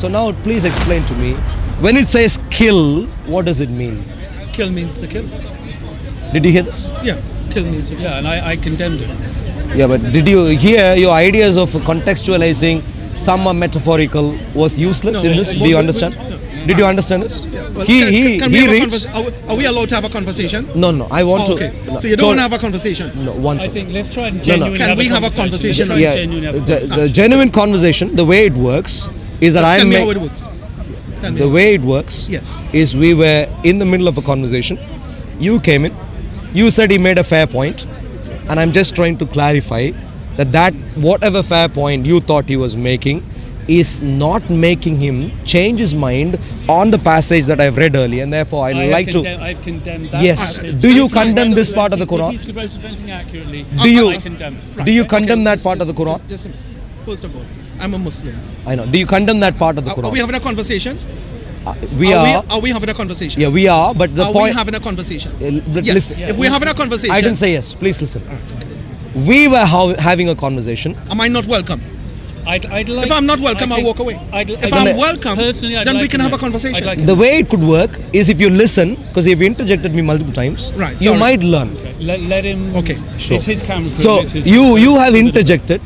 So now please explain to me, when it says kill, what does it mean? Kill means to kill. Did you hear this? Yeah, kill means to kill. Yeah, and I condemned it. Yeah, but did you hear your ideas of contextualizing, some are metaphorical, was useless in this? Do you understand? Did you understand this? Yeah, well, He reads. Are we allowed to have a conversation? No, I want to. Okay. No, So you don't want to have a conversation? No, one I second. think let's try and genuinely Can we have a conversation? Let's try Yeah, and genuinely have a the conversation. genuine conversation, the way it works is that Tell I'm me how it works. Tell me. the way it works Yes. is we were in the middle of a conversation. You came in, you said he made a fair point, and I'm just trying to clarify that whatever fair point you thought he was making is not making him change his mind on the passage that I've read earlier, and therefore I've condemned that. Yes. passage. Do you That's fine. condemn this part of the If Quran? he's representing accurately, Do you- I condemn it. Do you condemn that part of the Quran? Just a minute. First of all, I'm a Muslim. I know. Do you condemn that part of the Are we Quran? having a conversation? We are. Are we having a conversation? Yeah, we are. But the Are point. we having a conversation? But Yes. listen. If we're having a conversation, I didn't say yes. Please listen. We were having a conversation. am I not welcome? I'd like, If I'm not welcome, I I'll think walk away. If I'd I'm like- welcome, personally, I'd then we like can him have a there. conversation. I'd like him The way it could work is if you listen, because you've interjected me multiple times. Right, You sorry. might learn. there. Let him. Okay, sure. It's his camera. crew, So it's his- you have interjected.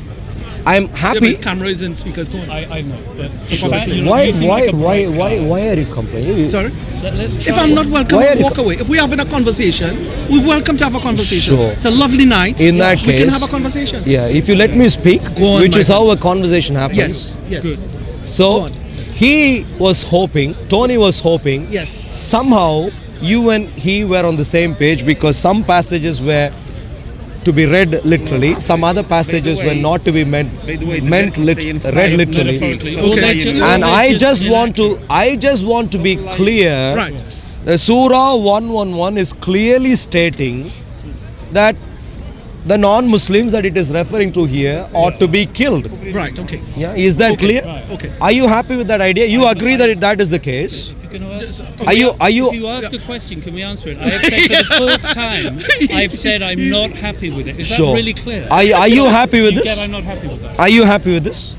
I'm Yeah, happy. but his camera is in speakers. Go on. I know. But Sure. Why are you complaining? Sorry? Let's try If I'm not welcome, Why are I'll you walk away. If we're having a conversation, we're welcome to have a conversation. Sure. It's a lovely night. In that we can case- have a conversation. Yeah, if you let me speak, Go on, which my is how a friends. conversation happens. Yes. Yes. Good. Go So on. he was hoping, Tony was hoping, Yes. somehow you and he were on the same page, because some passages were to be read literally, some other passages were not to be read literally. Metaphorically. All Okay. they're ju- And all they're I just inaccurate. want to be clear. Right. The Surah 111 is clearly stating that the non-Muslims that it is referring to here ought to be killed. Right. Okay. Yeah, is that Okay, clear? right. Okay. Are you happy with that idea? You agree that that is the case? If you're gonna ask, Are you? If you ask a question, can we answer it? I have said for the fourth time, I've said I'm not happy with it. Is that Sure. really clear? Are you happy with You this? get I'm not happy with that. Are you happy with this?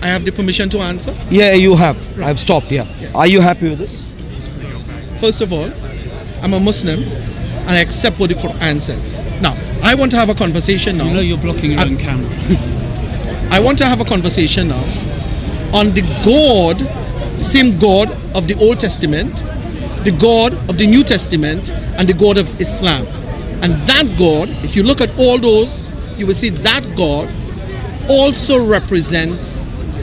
I have the permission to answer. Yeah, you have. I've stopped. Yeah. Are you happy with this? First of all, I'm a Muslim and I accept what the Quran says. Now, I want to have a conversation now. You know you're blocking your own camera. I want to have a conversation now on the God, the same God of the Old Testament, the God of the New Testament, and the God of Islam. And that God, if you look at all those, you will see that God also represents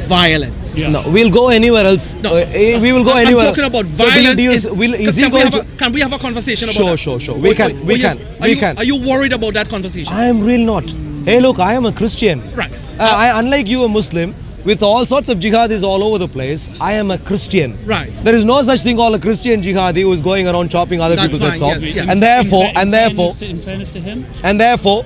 violence. Yeah. No, we'll go anywhere else. No, we will go anywhere. I'm talking about So do you- violence. do you- is he going to? Can we have a conversation about Sure, that? sure, sure. We can. Are you worried about that conversation? I am really not. Hey, look, I am a Christian. Right. Unlike you, a Muslim, with all sorts of jihadis all over the place, I am a Christian. Right. There is no such thing called a Christian jihadi who is going around chopping other That's people's heads fine, off. yes, yeah. And therefore, in fairness to him,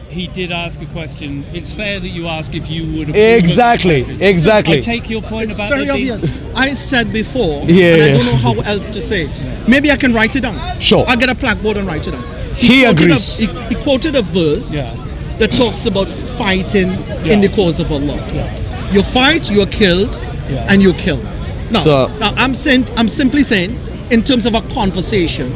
he did ask a question. It's fair that you ask if you would approve of the Exactly, message. exactly. I take your point It's about very there being- obvious. I said before, Yeah, and I yeah. don't know how else to say it. Maybe I can write it down. Sure. I'll get a blackboard and write it down. He quoted agrees. he quoted a verse Yeah. that talks about fighting in the cause of Allah. Yeah. You fight, you're killed, Yeah. and you kill. So- now I'm simply saying, in terms of a conversation,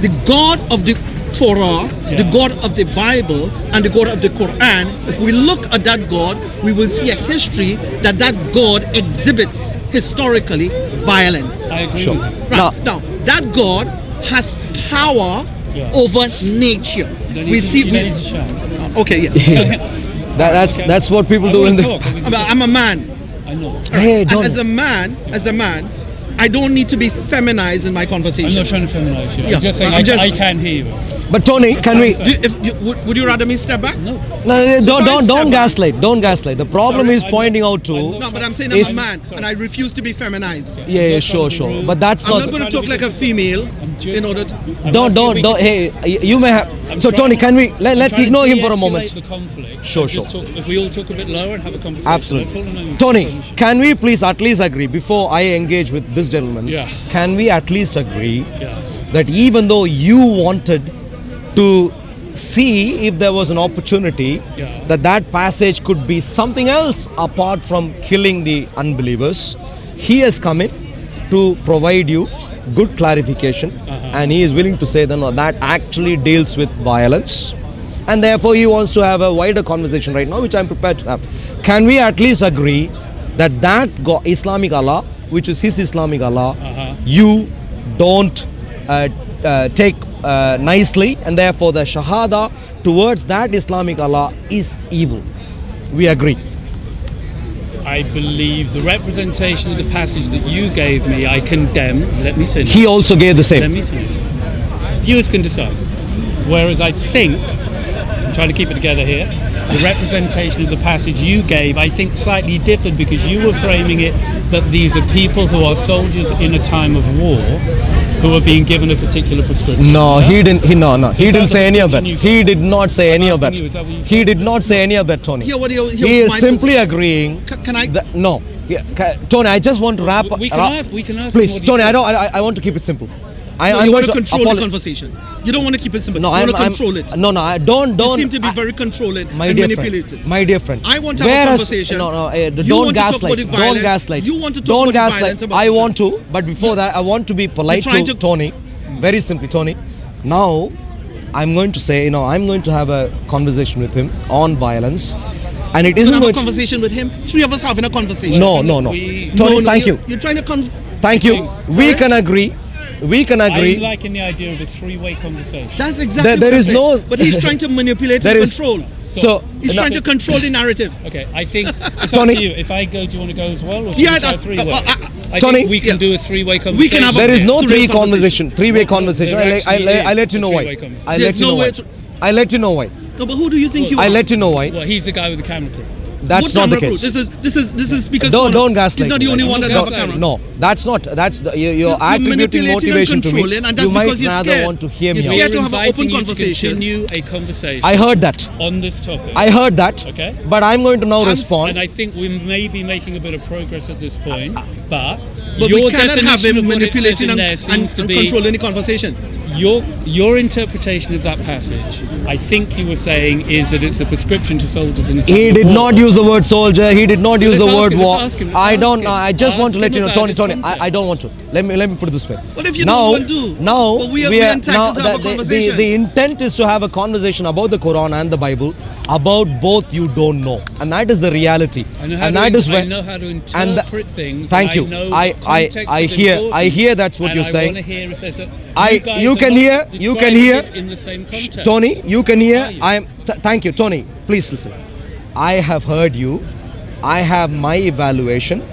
the God of the Torah, the God of the Bible, and the God of the Quran, if we look at that God, we will see a history that God exhibits historically violence. I agree Sure. with you. Right. Now- Now, that God has power Yeah. over nature. You don't We need to- see. you don't need to shout. Okay, yeah. that's what people I do in wanna the. talk. I'm a man. I know. Hey, And don't. as a man, I don't need to be feminized in my I'm conversation. not trying to feminize you. Yeah, I'm just saying I'm just- I can hear you. But Tony, can we? Would you rather me step back? No. No, So don't fine, step gaslight. Don't gaslight. The problem Sorry, is I'm pointing not- out to. I'm not- No, but I'm saying I'm a It's- man, and I refuse to be feminized. Yeah, sure. But that's I'm not. not going to talk like a female in order to. Don't. Hey, you may have. So Tony, can we? Let's ignore him for a moment. The conflict. Sure, And just sure. talk- if we all talk a bit lower and have a conversation. Absolutely. That's all I know. Tony, can we please at least agree before I engage with this gentleman? Yeah. Can we at least agree Yeah. that even though you wanted to see if there was an opportunity Yeah. that passage could be something else apart from killing the unbelievers, he has come in to provide you good clarification, and he is willing to say that no, that actually deals with violence, and therefore he wants to have a wider conversation right now, which I'm prepared to have. Can we at least agree that Islamic Allah, which is his Islamic Allah, you don't take nicely, and therefore the shahada towards that Islamic Allah is evil? We agree. I believe the representation of the passage that you gave me, I condemn. Let me finish. He also gave the Let same. me finish. Viewers can decide. Whereas I think, I'm trying to keep it together here, the representation of the passage you gave, I think slightly differed, because you were framing it that these are people who are soldiers in a time of war who are being given a particular prescription. No, he didn't. He didn't say any of that. prescription He did not say any of that. asking you, is that what you He said? did not say any of that, Tony. Here, He is my simply position. agreeing. Can I? No, Tony. I just want to wrap up. We can ask him Please, what he Tony. said. I want to keep it simple. No, I'm you going want to control the conversation. You don't want to keep it simple. No, you want to control it. No, I don't. You seem to be I- very controlling My and dear manipulative. friend, my dear friend. I want to have a conversation. No, You don't want to talk about gaslight. the Don't violence. gaslight. You want to talk Don't about the gaslight. violence about I yourself. want to, but before that, I want to be polite You're trying to to- Tony. Very simply, Tony. Now, I'm going to say, I'm going to have a conversation with him on violence, and it You isn't have a going to. conversation with him. 3 of us having a conversation. No. We- Tony, No, thank you. You're trying to Thank you. We can agree. We can I'm agree. liking the idea of a three-way conversation. That's exactly There what I'm is saying. no- But he's trying to manipulate There and is- control. So, He's no, trying to control the narrative. Okay, I think it's Tony- up to you. If I go, do you want to go as well, or should Yeah, we try that- three-way? I Tony- think we can yeah. do a three-way conversation. We can have a- there is no Three-way three-way conversation. There actually I let you know is a why. three-way conversation. I There's let you no know way why. to- I let you know why. No, but who do you think you I are? let you know why. Well, he's the guy with the camera crew. That's What not the camera case. crew? This is because Don't gaslight. He's not the me only like one that that. has a camera. No, that's not. You're You're attributing manipulating and motivation to me. controlling, and that's You might because you're rather scared. want to hear me You're out. scared to have an Inviting open you to conversation. continue a conversation I heard that. on this topic. I heard that. Okay. But I'm going to now I'm- respond. And I think we may be making a bit of progress at this point, but But your we cannot have definition him of what it says manipulating in and, there seems to be controlling the conversation. your interpretation of that passage. I think you were saying is that it's a prescription to soldiers in the time He of did war. not use the word soldier. He did not use the let's word ask him, war. let's ask him, let's I ask don't. him. I just want to Ask let him you know, about Tony. his Tony. context. I don't want to. Let me put it this way. What if you now, don't want to? Now But we are entitled to have a conversation. The intent is to have a conversation about the Quran and the Bible, about both you don't know, and that is the reality. I know how, and to, that is I when. know how to and interpret things. Thank and you. I know I what context I is hear. important, I hear that's what and you're I saying. want to hear if there's a. I- guys you are can not hear- you can describing hear- it in the same context. Tony, you can hear. Are you? I am. Thank you, Tony. Please listen. I have heard you. I have my evaluation.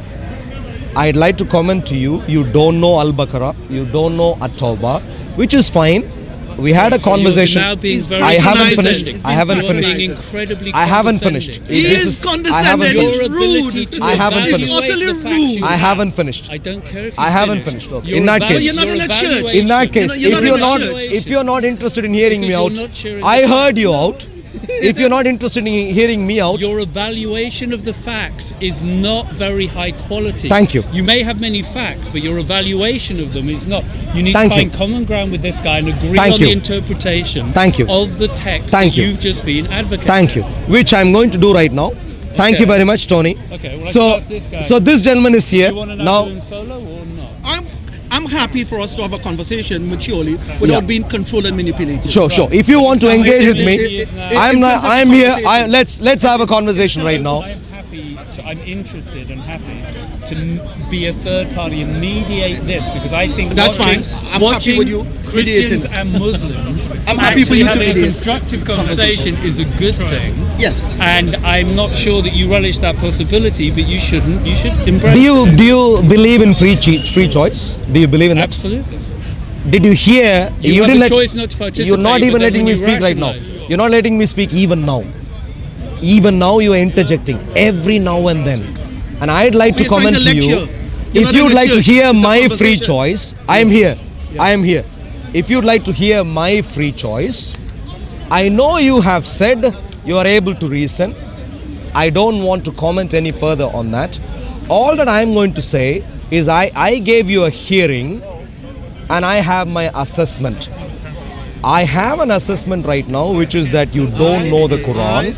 I'd like to comment to you. You don't know Al-Baqarah. You don't know At-Tawbah, which is fine. We had a So you're conversation. now being very I haven't condescending. finished. He's I being haven't You're finished. being incredibly I haven't finished. condescending. He This is I haven't condescending. finished. Your ability rude. to I haven't evaluate finished. He's utterly the facts rude. you I have. haven't finished. I don't care if you I haven't finish. finished. Okay. Your In that evalu- case- You're not in a church. evaluation- In that case, You're if not you're in a not, church. if you're not interested in hearing me Because out, you're not sharing I the heard you out. If you're not interested in hearing me out, Your evaluation of the facts is not very high quality. Thank you. You may have many facts, but your evaluation of them is not. You need Thank to find you. common ground with this guy and agree Thank on you. the interpretation Thank you. of the text Thank that you. you've just been advocating. thank you. Which I'm going to do right now. Thank you Okay. very much, Tony. Okay, well, I So, can ask this guy. so this gentleman is Do here you want to now now. do him solo or not? I'm happy for us to have a conversation maturely without Yeah. being controlled and manipulated. Sure, sure. If you want to Now, engage in- with me, in- in- I'm in not. terms of I'm here. conversation. Let's have a conversation right now. I'm happy. I'm interested and happy to be a third party and mediate this because I think That's watching, fine. I'm happy watching with you Christians mediating. and Muslims I'm happy for actually you to having a mediate. constructive conversation is a good thing. Yes. And I'm not sure that you relish that possibility, but you shouldn't. You should embrace it. Do you believe in free choice? Do you believe in that? Absolutely. Did you hear? You have didn't a choice not to participate. You're not but even then letting when me you speak right now. rationalise it- You're not letting me speak even now. Even now you are interjecting every now and then. And I'd like to We're trying comment to to you. lecture. You're If not you'd in a like to church. hear It's a my free conversation. choice, I am here. I am here. If you'd like to hear my free choice, I know you have said you are able to reason. I don't want to comment any further on that. All that I'm going to say is I gave you a hearing and I have my assessment. I have an assessment right now, which is that you don't know the Quran.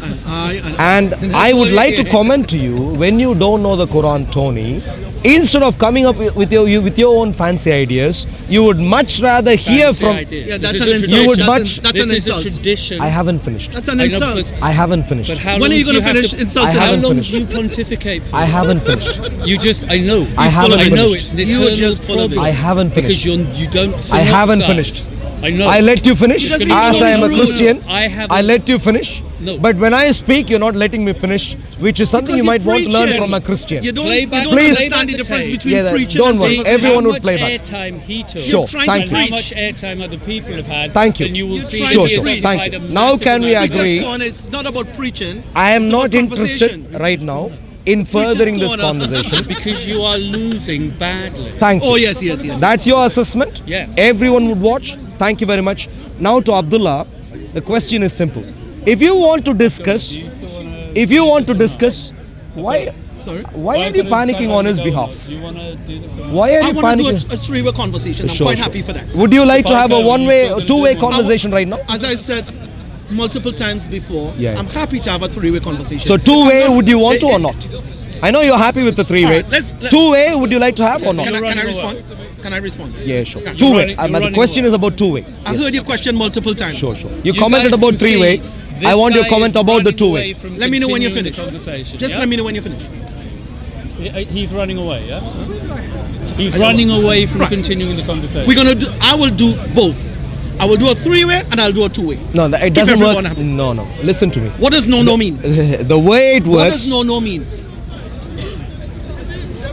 And I would like to comment to you, when you don't know the Quran, Tony, Instead of coming up with your own fancy ideas, you would much rather hear from. Yeah, that's This an is a insult. You would tradition. much- That's an This is a insult. tradition. I haven't finished. That's an I know, insult. but- I haven't finished. But how When are long you do gonna have finish to- insulting I How haven't long finished. do you pontificate for? I haven't finished. You just, I know. I haven't I know finished. it's an You're eternal just full of it. problem. I haven't Because finished. you don't. I haven't synopsize. finished. I know. I let you finish Because as you I am a know Christian. I haven't- I let you finish. No. But when I speak, you're not letting me finish, which is something Because you might you're want to learn preaching. from a Christian. You don't, Play you back- don't Please. understand the play back difference the tape. between Yeah, preaching don't and worry. conversation. Everyone how would play back. much airtime he took. Sure, trying thank to you. How preach. much airtime other people have had. Thank you. Then you will You're see trying Sure, to sure. preach. Thank you. Now can we agree? Because corner is not about preaching. I am it's not about interested conversation. right now in furthering this corner. conversation. Because you are losing badly. Thank you. Oh yes, yes, yes. That's your assessment? Yes. Everyone would watch? Thank you very much. Now to Abdullah, the question is simple. If you want to discuss, why Sorry. why are you panicking on his behalf? Do you want to do this? Why are I you want to panicking? do a three-way conversation. I'm Sure, quite sure. happy for that. Would you like to If I have a go, you one-way, still gonna two-way do one? conversation right now? As I said multiple times before, Yeah. I'm happy to have a three-way conversation. So two-way, would you want to or not? I know you're happy with the three-way. Alright, let's- Two-way, would you like to have or Can not? I running respond? Can I respond? Yeah, sure. You're Two-way. running- you're The running question away. is about two-way. I Yes. heard your question multiple times. Sure, sure. You You commented guys about can three-way. see I this want your guy comment is about the running away two-way. from Let me know when you're continuing finished. the conversation, Just yeah? let me know when you're finished. He's running away, yeah? He's running away from Right. continuing the conversation. We're gonna do. I will do both. I will do a three-way and I'll do a two-way. No, it doesn't work. everyone happy. No. Listen to me. What does no mean? The way it What works. does no mean?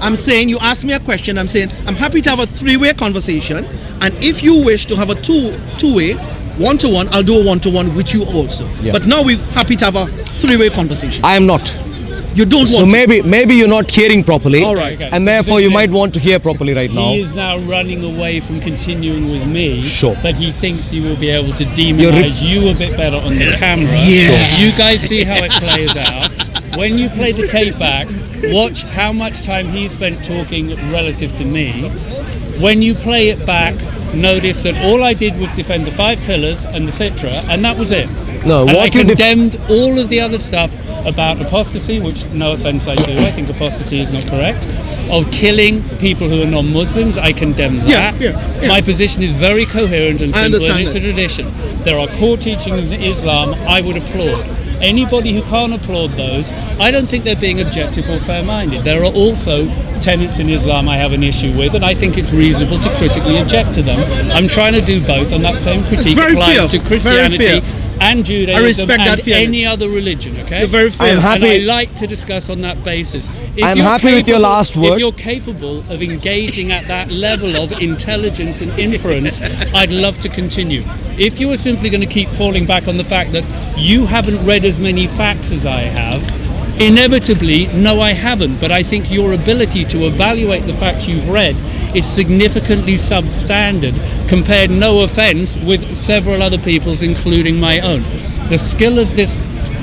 I'm saying you asked me a question. I'm saying I'm happy to have a three-way conversation, and if you wish to have a two-way, one-to-one, I'll do a one-to-one with you also. Yeah. But now we're happy to have a three-way conversation. I am not. You don't So want to. maybe you're not hearing properly. All right. Okay. And therefore you might want to hear properly right now. He is now running away from continuing with me. Sure. But he thinks he will be able to demonize you a bit better on the camera. Yeah. Sure. You guys see how it plays out. When you play the tape back, watch how much time he spent talking relative to me. When you play it back, notice that all I did was defend the 5 pillars and the fitra, and that was it. No, and what I you condemned all of the other stuff about apostasy, which, no offense, I do. I think apostasy is not correct. Of killing people who are non-Muslims, I condemn that. Yeah. My position is very coherent and I simple, and understand it's a that. tradition. There are core teachings in Islam I would applaud. Anybody who can't applaud those, I don't think they're being objective or fair-minded. There are also tenets in Islam I have an issue with, and I think it's reasonable to critically object to them. I'm trying to do both, and that same critique very applies fair. to Very Christianity fair. and Judaism respect that and fairness. any other religion, okay? You're very fair. I'm happy- And I like to discuss on that basis. If I'm you're happy with your last word. If you're capable of engaging at that level of intelligence and inference, I'd love to continue. If you are simply going to keep falling back on the fact that you haven't read as many facts as I have, inevitably, no, I haven't. But I think your ability to evaluate the facts you've read is significantly substandard compared, no offense, with several other people's, including my own. The skill of this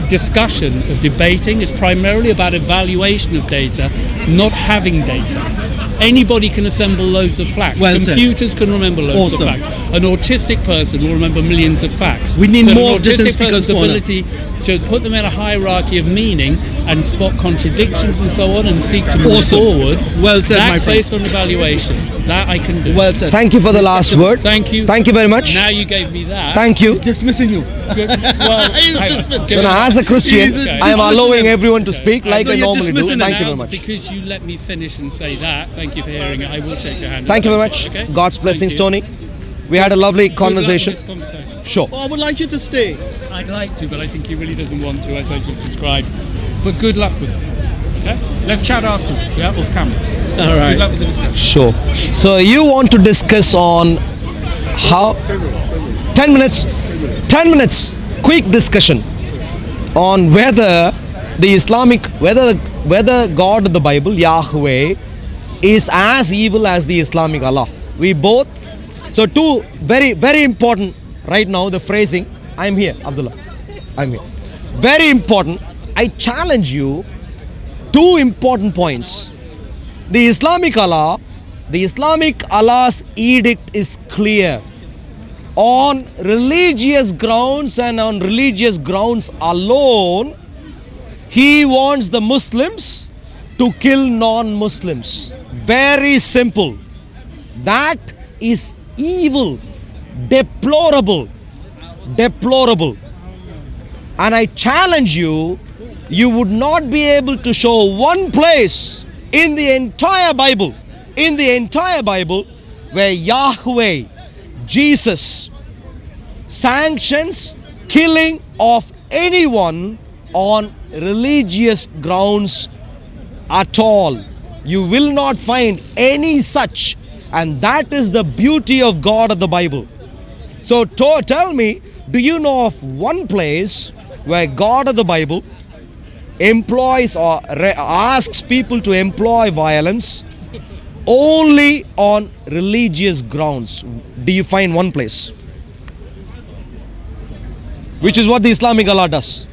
discussion, of debating, is primarily about evaluation of data, not having data. Anybody can assemble loads of facts. Well said. Computers can remember loads Awesome. of facts. An autistic person will remember millions of facts. We need But more an of this in autistic Speaker's person's Corner. ability to put them in a hierarchy of meaning and spot contradictions and so on and seek to move Awesome. forward. Well said, that's my friend. based on evaluation. That I can do. Well said. Thank you for the last word. Thank you. Thank you very much. Now you gave me that. Thank you. Dismissing you. Good. Well, He's I- dismissed. give No, it- as a Christian, He's I am dismissing allowing him. everyone to speak like No, I you're normally do. dismissing him. Thank you Now, very much. Because you let me finish and say that, thank you for hearing it. I will shake your hand. Thank you very much. Okay? God's Thank blessings, you. Tony. We had a lovely Good luck with conversation. this conversation. Sure. Oh, I would like you to stay. I'd like to, but I think he really doesn't want to, as I just described. But good luck with it. Okay? Let's chat afterwards, yeah? Off camera. All Good right. luck with the discussion. Sure. So you want to discuss on how 10 minutes. 10 minutes. Quick discussion on whether the Islamic, whether God in the Bible, Yahweh, is as evil as the Islamic Allah. We both. So two very, very important right now, the phrasing. I'm here, Abdullah. I'm here. Very important. I challenge you. 2 important points. The Islamic Allah's edict is clear. On religious grounds and on religious grounds alone, He wants the Muslims to kill non-Muslims. Very simple. That is evil. Deplorable. Deplorable. And I challenge you, you would not be able to show one place in the entire Bible, where Yahweh, Jesus, sanctions killing of anyone on religious grounds at all. You will not find any such, and that is the beauty of God of the Bible. So tell me, do you know of one place where God of the Bible employs or asks people to employ violence only on religious grounds? Do you find one place? Which is what the Islamic Allah does.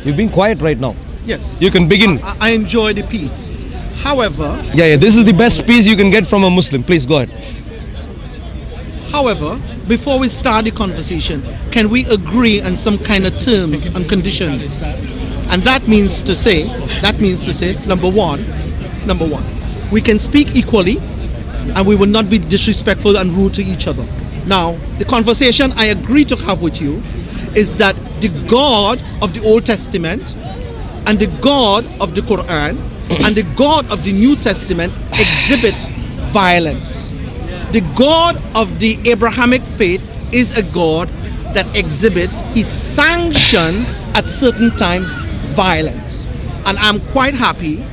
You've been quiet right now. Yes. You can begin. I enjoy the peace. However, Yeah, this is the best peace you can get from a Muslim. Please go ahead. However, before we start the conversation, can we agree on some kind of terms and conditions? And that means to say, number one, we can speak equally and we will not be disrespectful and rude to each other. Now, the conversation I agree to have with you is that the God of the Old Testament and the God of the Quran and the God of the New Testament exhibit violence. The God of the Abrahamic faith is a God that exhibits, he sanctions at certain times violence. And I'm quite happy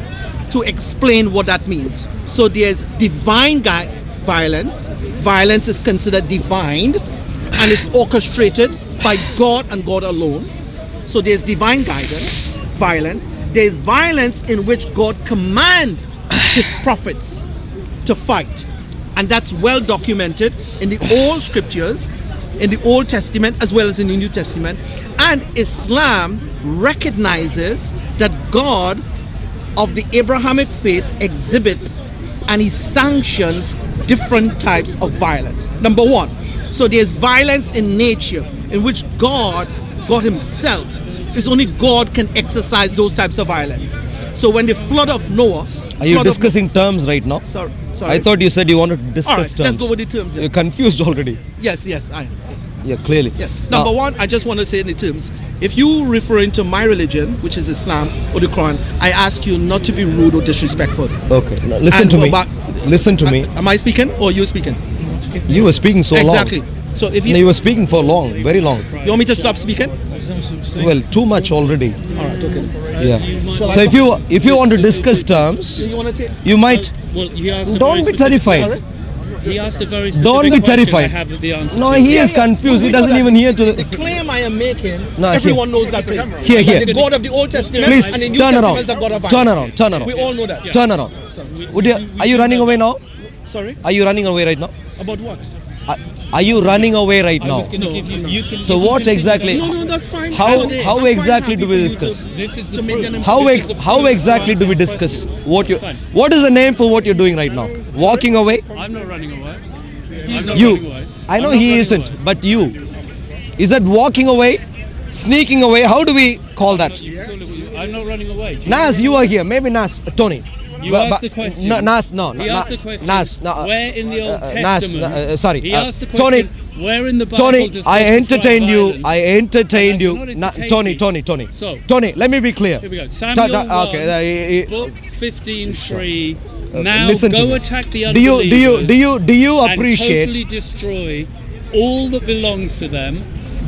to explain what that means. So there's divine violence. Violence is considered divine and it's orchestrated by God and God alone. So there's divine violence. There's violence in which God commands his prophets to fight. And that's well documented in the old scriptures, in the Old Testament as well as in the New Testament. And Islam recognizes that God of the Abrahamic faith exhibits and he sanctions different types of violence. Number one, so there's violence in nature in which God himself, is only God can exercise those types of violence. So when the flood of Noah... Are you discussing terms right now? Sorry. I thought you said you wanted to discuss All right, terms. let's go with the terms. You're confused already. Yes, I am. Yes. Yeah, clearly. Yes. Number one, I just want to say in the terms, if you referring to my religion, which is Islam or the Quran, I ask you not to be rude or disrespectful. Okay. Now, listen to me. Listen to me. Am I speaking or you speaking? You were speaking so long. Exactly. So if No, you were speaking for long, very long. you want me to stop speaking? Well, too much already. All right, okay. Yeah. So if you want to discuss terms, You want to take? you might. Well, you asked a Don't very be specific- terrified. He asked a very specific Don't be question. terrified. I have the answer No, to. he is confused. He doesn't even hear to The claim I am making, No, everyone knows that thing. Here, here. The God of the Old Testament Please and the New turn Testament around. is the God of Turn violence. around. Turn around. We all know that. Turn around. Are you running away now? Sorry? Are you running away right now? About what? Are you running away right I now? was going to give you. You can, So you can what continue exactly- that. No, that's fine. How I'm how exactly quite do we happy for you discuss? This is the to make proof. an How This is the how proof exactly to do we answer discuss questions. what you? Fine. What is the name for what you're doing right now? Walking away? I'm not running away. I'm not running You. away. I know I'm not he running isn't, away. but you. Is that walking away? Sneaking away? How do we call that? I'm not running away. Do you Nas, you are here. Maybe Nas, Tony. You asked the question. Nas, no. He asked the question. Nas, no. Where in the Old Nas, Testament? sorry. He asked the question. Tony. Where in the Bible Tony, does I God entertained describe you. violence? I entertained I you. cannot entertain Tony. you. So- Tony, let me be clear. Here we go. Samuel 1, okay. book 15:3. Now Listen to go me. attack the Do unbelievers. you and appreciate? totally destroy all that belongs to them.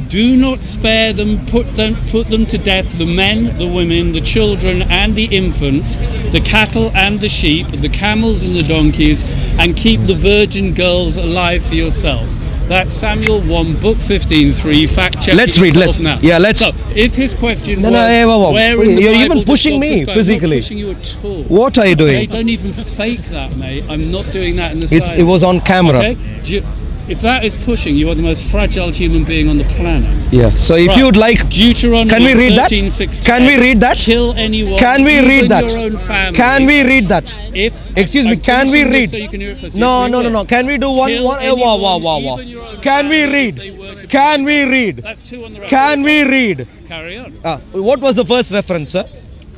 Do not spare them. Put them to death. The men, the women, the children, and the infants, the cattle and the sheep, the camels and the donkeys, and keep the virgin girls alive for yourself. That's Samuel 1, book 15:3. Fact check. Let's read, yourself let's- now. yeah, let's- So, if his question No, was, no, hey, whoa. where in the You're Bible even does pushing God me prescribe? physically. I'm not pushing you at all. What are you doing? Okay, don't even fake that, mate. I'm not doing that in the It slightest. was on camera. Okay? If that is pushing, you are the most fragile human being on the planet. Yeah. So if Right. you'd like, Deuteronomy can we read that? 13:16. Can we read that? Kill anyone. Can we even read that? Your own family. Can we read that? If Excuse me. I'm Can we finishing this read? So you can hear it first. No. Yes, we will. Can we do one? Kill Wow. anyone, even your own Can we family, read? if they worship Can you. we read? That's two on the record. Can we read? Carry on. What was the first reference, sir?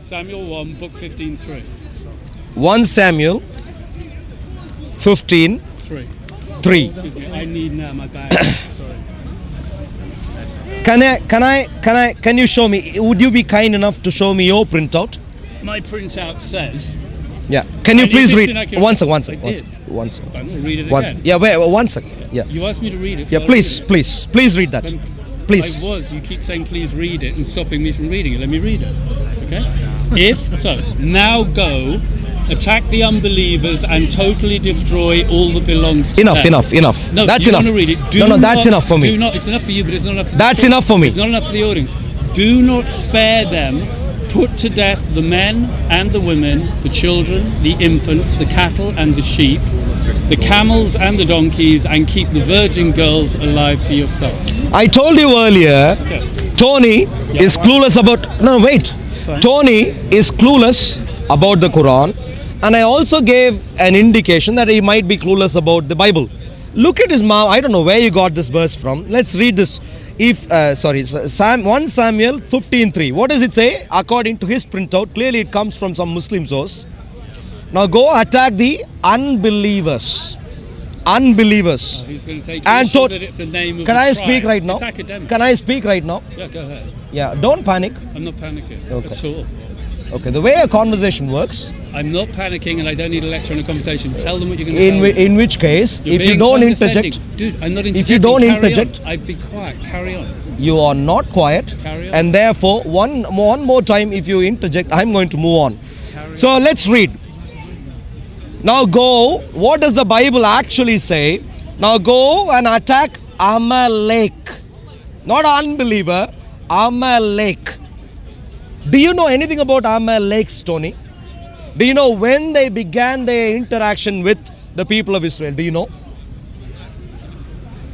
Samuel 1, book 15:3. 1 Samuel 15 3. 3. Excuse me, I need now my bag. Sorry. Can you show me? Would you be kind enough to show me your printout? My printout says. Yeah. Can you And please if it's read? inaccurate- One second. I One did. second. I'm going to read it One again. second. Yeah. Wait. 1 second. Yeah. You asked me to read it. Yeah. so I Please. read it. Please read that. Then Please. I was. You keep saying please read it and stopping me from reading it. Let me read it. Okay? Now go, attack the unbelievers and totally destroy all that belongs to Enough. them. Enough. No, That's you enough. want to read it. No, that's enough for me. Do not, it's enough for you, but it's not enough for That's enough for me. It's not enough for the audience. Do not spare them. Put to death the men and the women, the children, the infants, the cattle and the sheep, the camels and the donkeys, and keep the virgin girls alive for yourself. I told you earlier, Okay. Tony is clueless about. No, wait. Fine. Tony is clueless about the Quran, and I also gave an indication that he might be clueless about the Bible. Look at his mouth. I don't know where you got this verse from. Let's read this. 1 Samuel 15:3. What does it say? According to his printout, clearly it comes from some Muslim source. Now go attack the unbelievers. Unbelievers. He's going to take And issue to- that it's the name of Can the I tribe. speak right now? It's academic. Can I speak right now? Yeah, go ahead. Yeah. Don't panic. I'm not panicking Okay. at all. Okay. The way a conversation works. I'm not panicking, and I don't need a lecture on a conversation. Tell them what you're going to tell them. In which case, You're if you being don't condescending. interject, Dude, I'm not interjecting. if you don't Carry interject- on. I'd be quiet. Carry on. you are not quiet, Carry on. and therefore one more time if you interject, I'm going to move on. So let's read. Now go. What does the Bible actually say? Now go and attack Amalek, not unbeliever. Amalek. Do you know anything about Amaleks, Tony? Do you know when they began their interaction with the people of Israel? Do you know?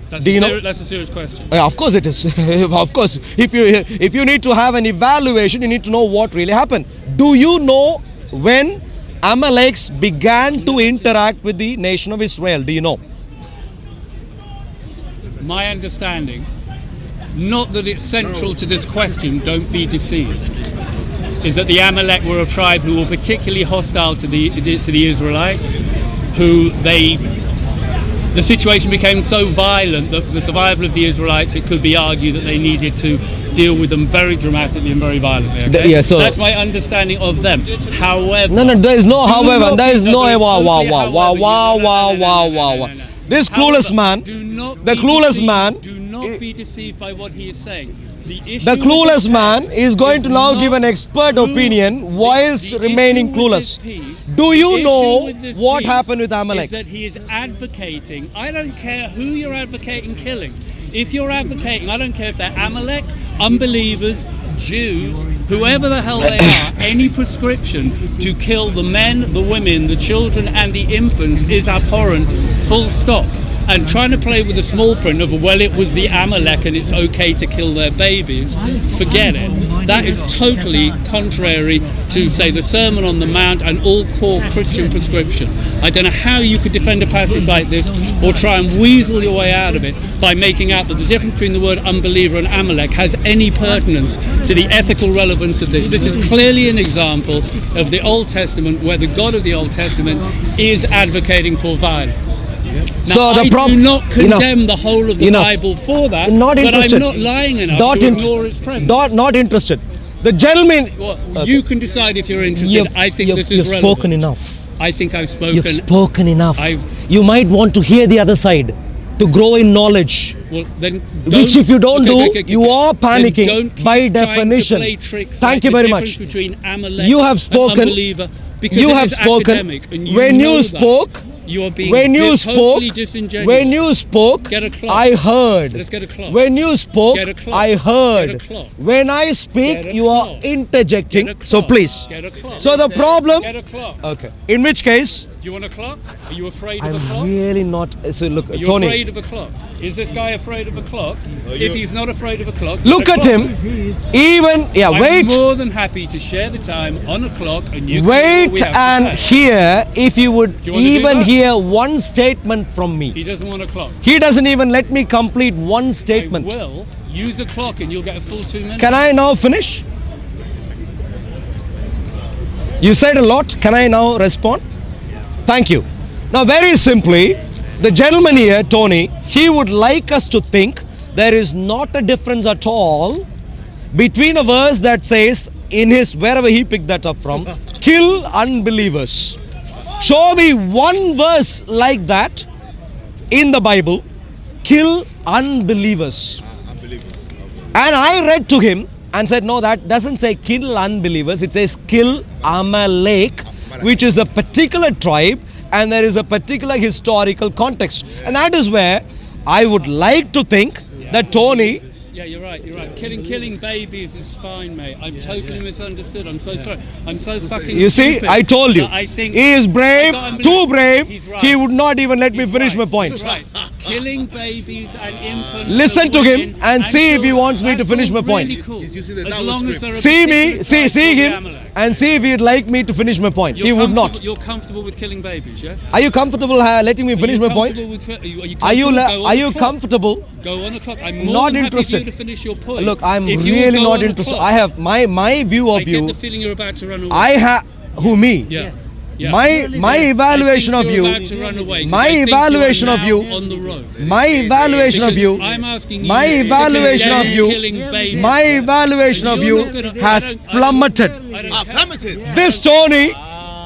That's, Do you know? That's a serious question. Of course it is. Of course, if you need to have an evaluation, you need to know what really happened. Do you know when Amaleks began to interact with the nation of Israel? Do you know? My understanding, not that it's central to this question, don't be deceived, is that the Amalek were a tribe who were particularly hostile to the Israelites, who the situation became so violent that for the survival of the Israelites, it could be argued that they needed to deal with them very dramatically and very violently. Okay? Yeah, so that's my understanding of them. However, No, there is no however. not There is be- no there is wow. only however. No. This clueless man, Do not the be clueless deceived. man, Do not be deceived by what he is saying. The the clueless man is going to now give an expert who- opinion whilst the remaining issue with clueless. this piece- Do you the know issue with this what piece happened with Amalek? Is that he is advocating. I don't care who you're advocating killing. If you're advocating, I don't care if they're Amalek, unbelievers, Jews, whoever the hell they are, any prescription to kill the men, the women, the children and the infants is abhorrent, full stop. And trying to play with the small print of, well, it was the Amalek and it's okay to kill their babies, forget it. That is totally contrary to, say, the Sermon on the Mount and all core Christian prescription. I don't know how you could defend a passage like this or try and weasel your way out of it by making out that the difference between the word unbeliever and Amalek has any pertinence to the ethical relevance of this. This is clearly an example of the Old Testament where the God of the Old Testament is advocating for violence. Now, So the I problem. do not condemn the whole of the Enough. Bible for that, Not but interested. I'm not lying enough Not to in- ignore its presence. Not interested. The gentleman. Well, Okay. you can decide if you're interested. I think this is you've relevant. spoken enough. I think I've spoken. You've spoken enough. I've- You might want to hear the other side to grow in knowledge. Well, then Which if you don't do, okay, you are then panicking don't keep by trying to definition. play tricks Thank like you the very difference much. Between Amalek You have and spoken. unbeliever, because You it have is spoken. academic, and When know you that. spoke, you are being when you totally spoke, disingenuous. when you spoke, Get a clock. I heard. Let's get a clock. When you spoke, Get a clock. I heard. Get a clock. When I speak, Get a you are clock. interjecting. Get a So clock. please. Get a clock. So the problem. Get a clock. Okay. In which case, Do you want a clock? Are you afraid of a I'm clock? really not. So look, Are you Tony. afraid of a clock? Is this guy afraid of a clock? If he's not afraid of a clock, Look get a at clock. him. Even I'm wait. more than happy to share the time on a clock, and you can hear what Wait we have to and say. hear if you would you want to do even that? hear one statement from me. He doesn't want a clock. He doesn't even let me complete one statement. I will use a clock, and you'll get a full 2 minutes. Can I now finish? You said a lot. Can I now respond? Thank you. Now, very simply, the gentleman here, Tony, he would like us to think there is not a difference at all between a verse that says, in his, wherever he picked that up from, kill unbelievers. Show me one verse like that in the Bible, kill unbelievers. And I read to him and said, no, that doesn't say kill unbelievers, it says kill Amalek, which is a particular tribe, and there is a particular historical context. And that is where I would like to think that Tony... Yeah, you're right. Killing babies is fine, mate. I'm totally misunderstood. I'm so sorry. I'm so fucking You see, stupid I told you. I think he is brave, too brave. He's right. He would not even let me finish my point. He's right. Killing babies and infants. Listen to him and see if he wants me to finish my point. Really cool. He's using the As downward long as script. there are See me, particular see tribes him called the Amalekites. and see if he'd like me to finish my point. He would not. You're comfortable with killing babies, yes? Are you comfortable letting me finish my point? Are you comfortable? Go on the clock. I'm more Not than interested. happy for you to finish your point. Look, I'm If you really go not on the interested. clock, I have my view of I get you. the feeling you're about to run away. I have who me? Yeah. Yeah. My evaluation I of think you're you. about to run away, 'cause My I think evaluation you're of you. now on the road. My evaluation of Because you. I'm asking you My to evaluation of condemn you. killing babies. My evaluation of you You're not gonna- has I don't plummeted. Plummeted. This Tony,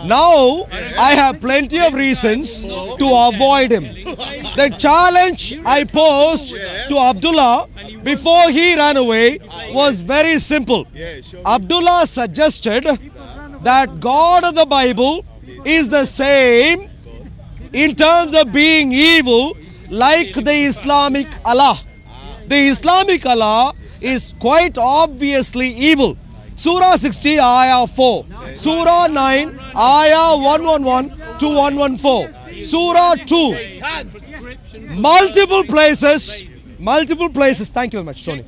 now I have plenty of reasons to avoid him. The challenge I posed to Abdullah before he ran away was very simple. Abdullah suggested that God of the Bible is the same in terms of being evil like the Islamic Allah. The Islamic Allah is quite obviously evil. Surah 60, Ayah 4. Surah 9, Ayah 111 to 114. Surah 2. Multiple places. Thank you very much, Tony.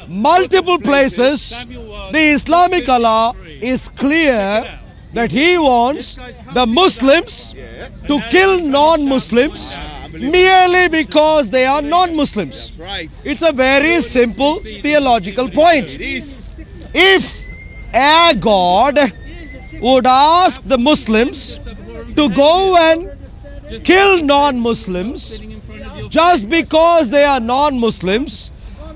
Multiple places, the Islamic Allah is clear that he wants the Muslims to kill non-Muslims merely because they are non-Muslims. It's a very simple theological point. If a God would ask the Muslims to go and kill non-Muslims just because they are non-Muslims,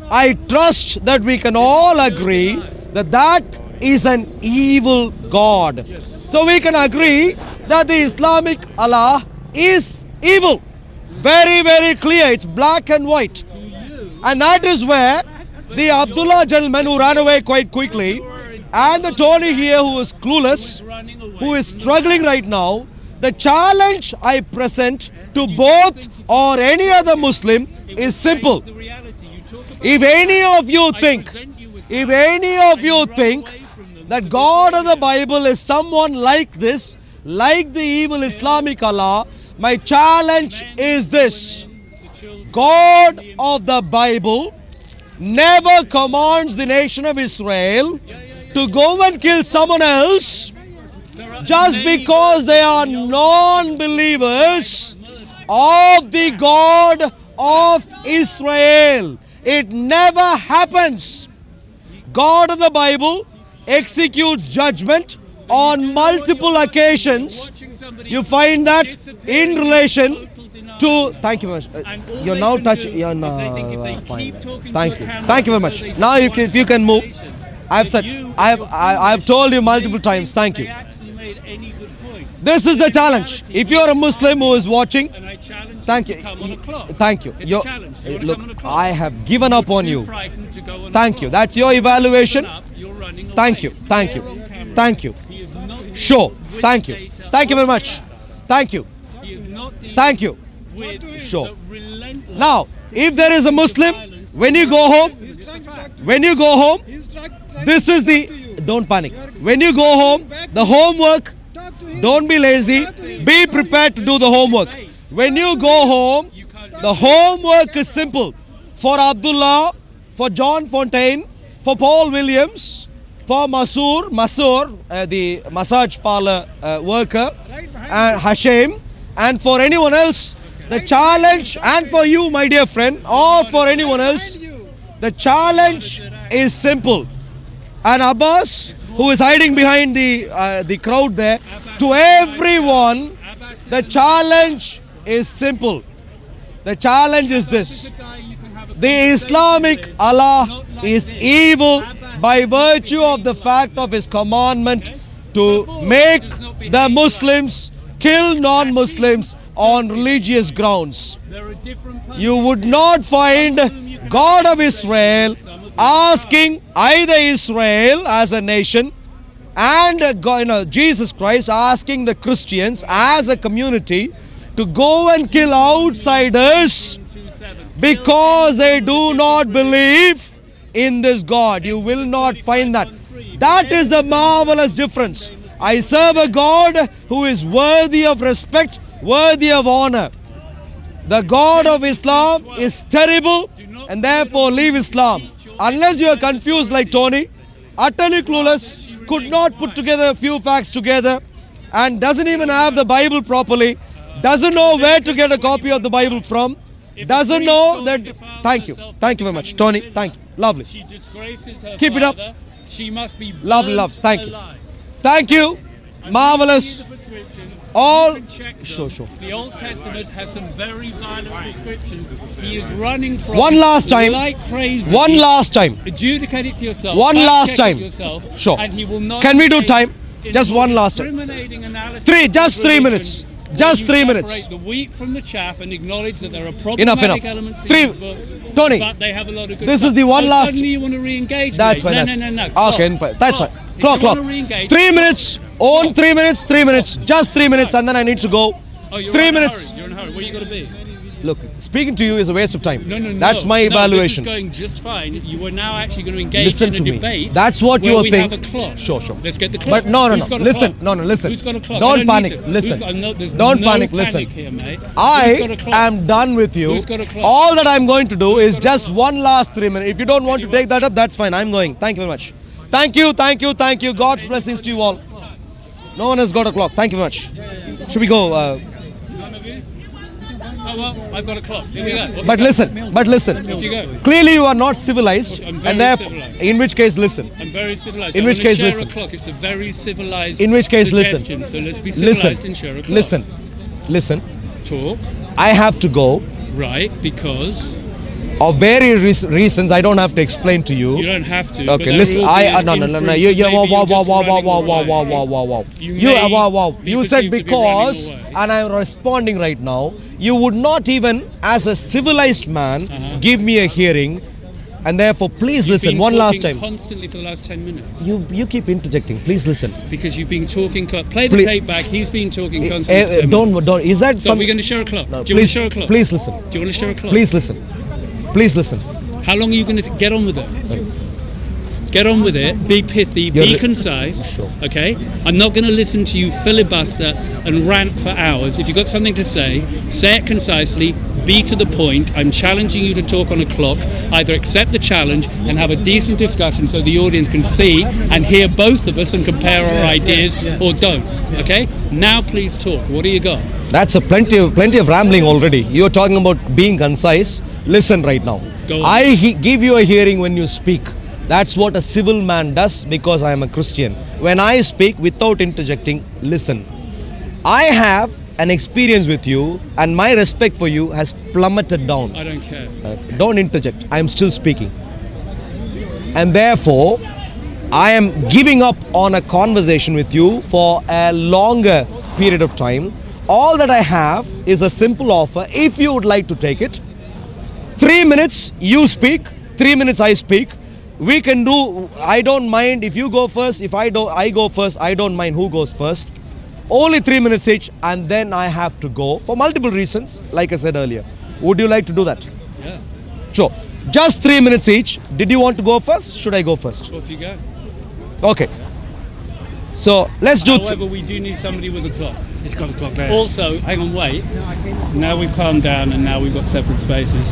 I trust that we can all agree that that is an evil God. So we can agree that the Islamic Allah is evil. Very, very clear. It's black and white. And that is where the Abdullah gentleman who ran away quite quickly, and the Tony here who is clueless, who is struggling right now, the challenge I present to both or any other Muslim is simple. If any of you think that God of the Bible is someone like this, like the evil Islamic Allah, my challenge is this: God of the Bible never commands the nation of Israel to go and kill someone else just because they are non-believers of the God of Israel. It never happens. God of the Bible executes judgment on multiple occasions. You find that in relation to... Thank you very much. You're now touching... You're now... fine. Thank you. Thank you very much. Now if you can move. I've told you multiple times. Thank you. This is the challenge. If you're a Muslim who is watching, thank you. Thank you. Look, I have given up on you. Thank you. That's your evaluation. Thank you. Thank you. Thank you. Sure. Thank you. Thank you very much. Thank you. Thank you. Sure. Now, if there is a Muslim, when you go home, this is the... Don't panic. When you go home, the homework, don't be lazy. Be prepared to do the homework. When you go home, the homework is simple. For Abdullah, for John Fontaine, for Paul Williams, for Masur, the massage parlor worker, and Hashem, and for anyone else, the challenge, and for you, my dear friend, or for anyone else, the challenge is simple. And Abbas, who is hiding behind the crowd there, to everyone, the challenge is simple. The challenge is this: the Islamic Allah is evil by virtue of the fact of his commandment to make the Muslims kill non-Muslims on religious grounds. You would not find God of Israel asking either Israel as a nation and Jesus Christ asking the Christians as a community to go and kill outsiders because they do not believe in this God. You will not find that. That is the marvelous difference. I serve a God who is worthy of respect, worthy of honor. The God of Islam is terrible, and therefore leave Islam. Unless you are confused like Tony, utterly clueless, could not put together a few facts together, and doesn't even have the Bible properly, doesn't know where to get a copy of the Bible from, doesn't know that. Thank you very much, Tony. Thank you, lovely. She disgraces her Keep it up. father. She must be Lovely, burnt thank you. alive. Thank you, marvelous. All sure. The Old Testament has some very violent descriptions. He is running from One last time. like crazy. One last time. Adjudicate it for yourself. One fact last check time. it yourself, Sure. And he will not Can we do engage time? in Just one last time. discriminating analysis Three, of just 3 religion minutes. where Just you 3 separate minutes. the wheat from the chaff and acknowledge that there are Enough. problematic elements in Three. these books. Tony, But they have a lot of good this stuff. is the one Oh, last- Suddenly you want to re-engage. That's mate. fine. No. Okay, Clock. that's Clock. fine. If Clock. you wanna re-engage- 3 minutes. Own 3 minutes. 3 minutes. Just 3 minutes, and then I need to go. Oh, you're 3 in a minutes. hurry. You're in a hurry. Where are you going to be? Look, speaking to you is a waste of time. No. That's my evaluation. This is going just fine. You are now actually going to engage Listen in a to me. debate. That's what where you we think. Have a clock. Sure. Let's get the clock. But no. Who's got a Listen. clock? No. Listen. Who's got a clock? Don't I panic. need to. Listen. There's Don't no panic. panic Listen. here, mate. Who's got I a clock? am done with you. Who's got a clock? All that I'm going to do is just one last 3 minutes. If you don't want to take that up, that's fine. I'm going. Thank you very much. Thank you. God's blessings to you all. No one has got a clock. Thank you very much. Should we go? None of you? Oh, well, I've got a clock. Here we go. But listen. Off you go. Clearly, you are not civilized, I'm very and therefore, civilized. in which case, listen. I'm very civilized. In I which wanna case, share listen. a clock. It's a very civilized In which case, listen. suggestion. So let's be civilized and share a clock. Listen. Talk. I have to go. Right, because Of various reasons, I don't have to explain to you. you don't have to. Okay, listen. No. You said because, and I'm responding right now. You would not even, as a civilized man, give me a hearing, and therefore, please listen one last time. Constantly for the last 10 minutes. You keep interjecting. Please listen. Because you've been talking. Play the Please. tape back. He's been talking constantly. For 10 minutes. Don't. Is that So something? we're going to share a clock. No, Do you want please, to share a clock? please listen. Do you want to share a clock? Please listen. Please listen. How long are you going to get on with it? Get on with it. Be pithy. You're be li- concise. Sure. Okay. I'm not going to listen to you filibuster and rant for hours. If you've got something to say it concisely. Be to the point. I'm challenging you to talk on a clock. Either accept the challenge and have a decent discussion so the audience can see and hear both of us and compare our ideas, or don't. Okay. Now, please talk. What do you got? That's a plenty of rambling already. You're talking about being concise. Listen right now. Go on. I give you a hearing when you speak. That's what a civil man does because I am a Christian. When I speak without interjecting, listen. I have an experience with you, and my respect for you has plummeted down. I don't care. Don't interject. I am still speaking. And therefore, I am giving up on a conversation with you for a longer period of time. All that I have is a simple offer. If you would like to take it, 3 minutes you speak, 3 minutes I speak. We can do, I don't mind if you go first, if I go first, I don't mind who goes first. Only 3 minutes each, and then I have to go for multiple reasons, like I said earlier. Would you like to do that? Yeah. Sure. Just 3 minutes each. Did you want to go first? Should I go first? Off you go. Okay. So let's do. However, we do need somebody with a clock. He's got a clock there. Also, hang on, wait. Now we've calmed down and now we've got separate spaces.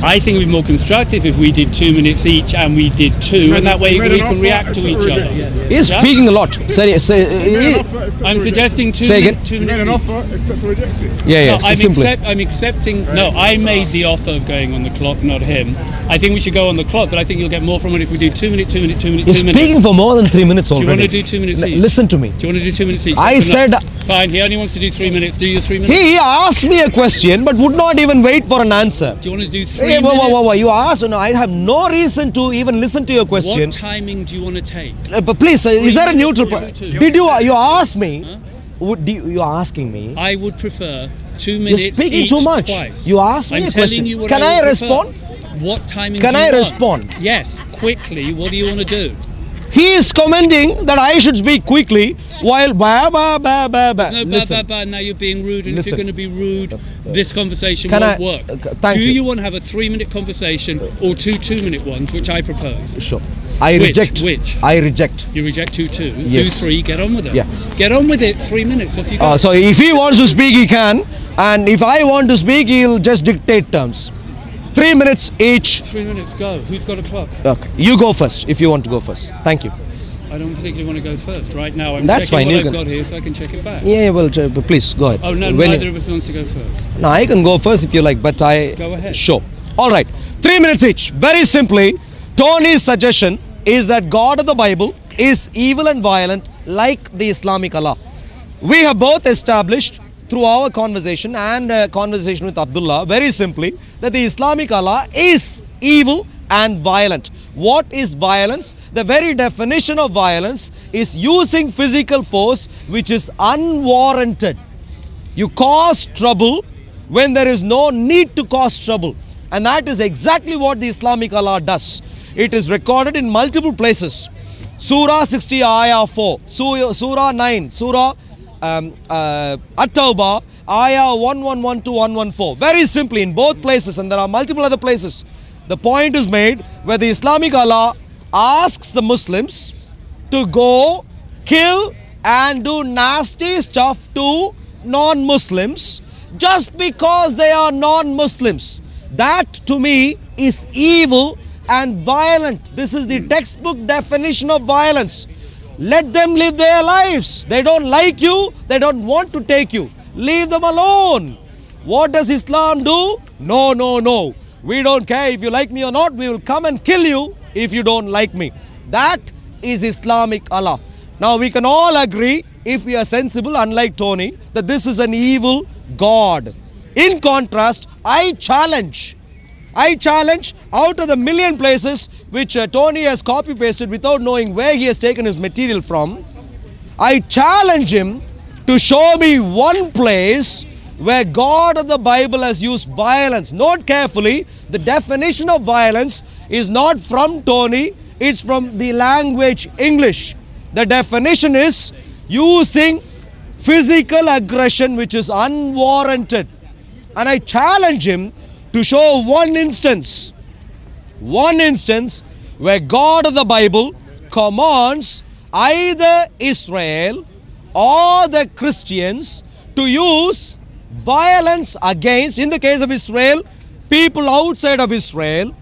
I think it would be more constructive if we did 2 minutes each and we did two, and that way we can react to each other. He's speaking a lot. I'm suggesting two Say again? minutes. You made an offer, accept or reject it. Yeah, No, simply. I'm accepting. No, I made the offer of going on the clock, not him. I think we should go on the clock, but I think you'll get more from it if we do 2 minutes, 2 minutes, 2 minutes. You're 2 minutes. speaking for more than 3 minutes Do you already. want to do 2 minutes each? Listen to me. Do you want to do 2 minutes each? I That's said- enough. Fine, he only wants to do 3 minutes. Do your 3 minutes. He asked me a question but would not even wait for an answer. Do you want to do 3 Hey, minutes? whoa. You asked, no, I have no reason to even listen to your question. What timing do you want to take? But please, is there a minutes neutral? or two? Did you ask me? You're asking me? I would prefer 2 You're minutes speaking each too much. twice. You asked me I'm a telling question. you what Can I I would respond? prefer. What timing Can do you I want? respond? Yes, quickly. What do you want to do? He is commenting that I should speak quickly while ba. No, Listen. now you're being rude, and if Listen. you're going to be rude, this conversation Can won't I- work. thank do you. you want to have a 3-minute conversation or two 2-minute ones, which I propose? Sure. I Which? reject. Which? I reject. You reject two. Yes. Do 3, get on with it. Yeah. Get on with it, 3 minutes, off you go. So if he wants to speak, he can. And if I want to speak, he'll just dictate terms. 3 minutes each. 3 minutes, go. Who's got a clock? Okay. You go first if you want to go first. Thank you. I don't particularly want to go first. Right now, I'm That's checking fine, you what I've can- got here so I can check it back. Yeah, well, please go ahead. Oh, no, When neither you- of us wants to go first. No, I can go first if you like, but I... Go ahead. Sure. All right. 3 minutes each. Very simply, Tony's suggestion is that God of the Bible is evil and violent like the Islamic Allah. We have both established through our conversation and conversation with Abdullah, very simply, that the Islamic Allah is evil and violent. What is violence? The very definition of violence is using physical force which is unwarranted. You cause trouble when there is no need to cause trouble. And that is exactly what the Islamic Allah does. It is recorded in multiple places. Surah 60 ayah 4, Surah 9, Surah At-Tawbah ayah 111 to 114. Very simply in both places, and there are multiple other places. The point is made where the Islamic Allah asks the Muslims to go kill and do nasty stuff to non-Muslims just because they are non-Muslims. That to me is evil and violent. This is the textbook definition of violence. Let them live their lives. They don't like you, they don't want to take you. Leave them alone. What does Islam do? No. We don't care if you like me or not. We will come and kill you if you don't like me. That is Islamic Allah. Now we can all agree, if we are sensible, unlike Tony, that this is an evil God. In contrast, I challenge out of the million places which Tony has copy pasted without knowing where he has taken his material from, I challenge him to show me one place where God of the Bible has used violence. Note carefully, the definition of violence is not from Tony, it's from the language English. The definition is using physical aggression which is unwarranted. And I challenge him to show one instance where God of the Bible commands either Israel or the Christians to use violence against, in the case of Israel, people outside of Israel,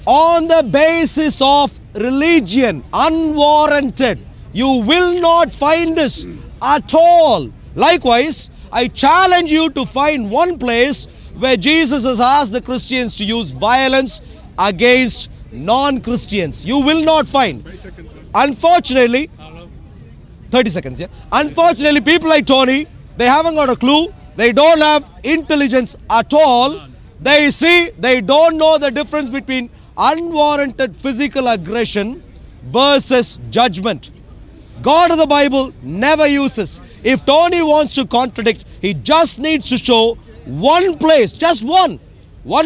on the basis of religion, unwarranted. You will not find this at all. Likewise, I challenge you to find one place where Jesus has asked the Christians to use violence against non-Christians. You will not find. Unfortunately, 30 seconds, yeah. Unfortunately, people like Tony, they haven't got a clue. They don't have intelligence at all. They don't know the difference between unwarranted physical aggression versus judgment. God of the Bible never uses. If Tony wants to contradict, he just needs to show one place, just one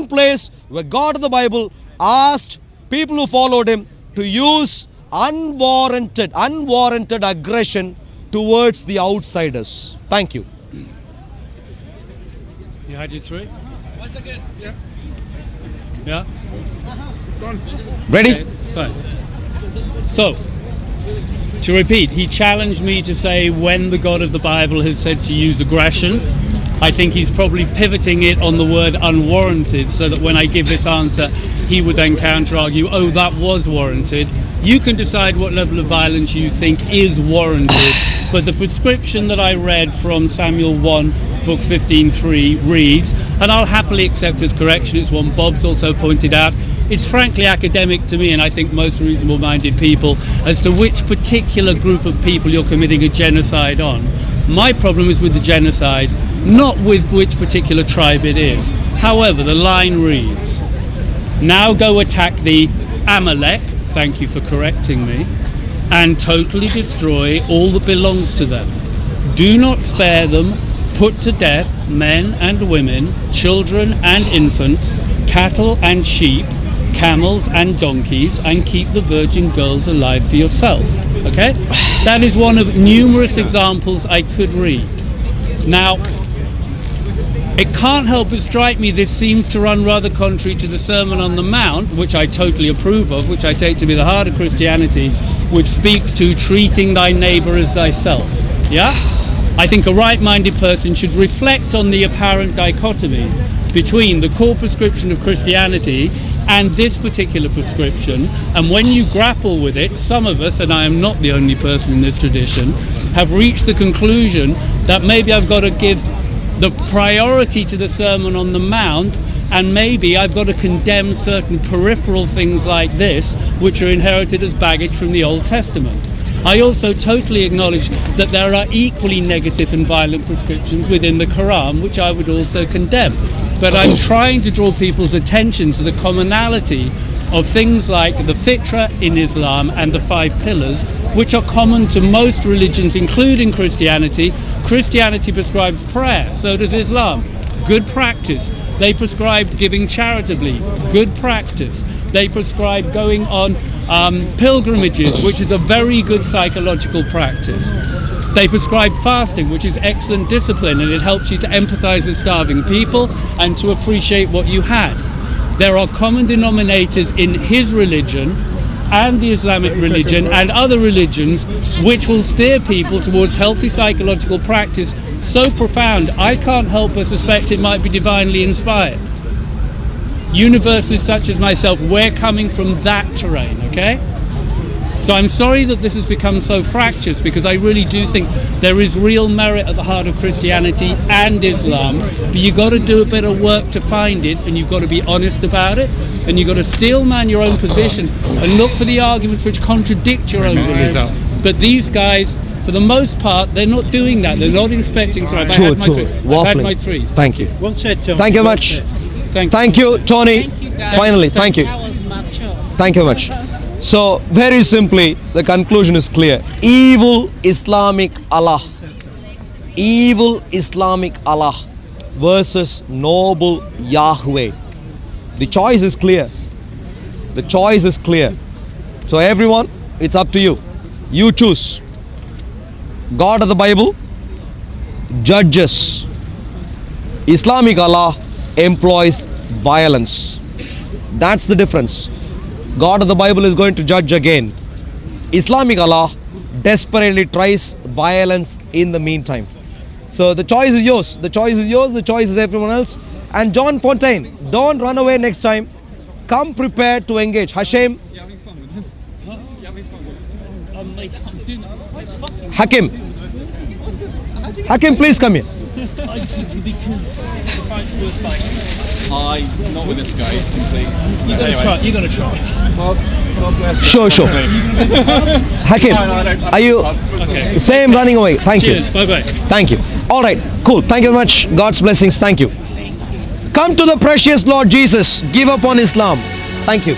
place where God of the Bible asked people who followed him to use unwarranted aggression towards the outsiders. Thank you. You had your 3? Once again, yes. Yeah? Done. Ready? Okay, fine. So, to repeat, he challenged me to say when the God of the Bible has said to use aggression. I think he's probably pivoting it on the word unwarranted, so that when I give this answer, he would then counter-argue, oh, that was warranted. You can decide what level of violence you think is warranted, but the prescription that I read from Samuel 1, book 15:3 reads, and I'll happily accept as correction, it's one Bob's also pointed out, it's frankly academic to me, and I think most reasonable-minded people, as to which particular group of people you're committing a genocide on. My problem is with the genocide, not with which particular tribe it is. However, the line reads, now go attack the Amalek, thank you for correcting me, and totally destroy all that belongs to them. Do not spare them, put to death men and women, children and infants, cattle and sheep, camels and donkeys, and keep the virgin girls alive for yourself. Okay? That is one of numerous examples I could read. Now, it can't help but strike me this seems to run rather contrary to the Sermon on the Mount, which I totally approve of, which I take to be the heart of Christianity, which speaks to treating thy neighbor as thyself. Yeah? I think a right-minded person should reflect on the apparent dichotomy between the core prescription of Christianity and this particular prescription, and when you grapple with it, some of us, and I am not the only person in this tradition, have reached the conclusion that maybe I've got to give the priority to the Sermon on the Mount, and maybe I've got to condemn certain peripheral things like this, which are inherited as baggage from the Old Testament. I also totally acknowledge that there are equally negative and violent prescriptions within the Quran, which I would also condemn. But I'm trying to draw people's attention to the commonality of things like the fitra in Islam and the 5 pillars, which are common to most religions, including Christianity. Christianity prescribes prayer, so does Islam. Good practice. They prescribe giving charitably. Good practice. They prescribe going on pilgrimages, which is a very good psychological practice. They prescribe fasting, which is excellent discipline, and it helps you to empathize with starving people and to appreciate what you had. There are common denominators in his religion and the Islamic religion and other religions which will steer people towards healthy psychological practice so profound I can't help but suspect it might be divinely inspired. Universalists such as myself, we're coming from that terrain, okay? So I'm sorry that this has become so fractious, because I really do think there is real merit at the heart of Christianity and Islam, but you've got to do a bit of work to find it, and you've got to be honest about it, and you've got to steelman your own position and look for the arguments which contradict your own beliefs. But these guys, for the most part, they're not doing that. They're not inspecting. Sorry, I've had my three. Thank you. Well said, Tony. Thank you much. Thank you, Tony. Thank you, guys. Finally, thank you. That was mature. Thank you much. So, very simply, the conclusion is clear. Evil Islamic Allah. Evil Islamic Allah versus noble Yahweh. The choice is clear. The choice is clear. So everyone, it's up to you. You choose. God of the Bible judges. Islamic Allah employs violence. That's the difference. God of the Bible is going to judge again. Islamic Allah desperately tries violence in the meantime. So the choice is yours. The choice is yours. The choice is everyone else. And John Fontaine, don't run away next time. Come prepared to engage. Hashem. Hakim. Hakim, please come here. Not with this guy. You gotta try. Sure. Hakim, are you same running away? Thank you. Cheers. Bye-bye. Thank you. All right, cool. Thank you very much. God's blessings. Thank you. Come to the precious Lord Jesus. Give up on Islam. Thank you.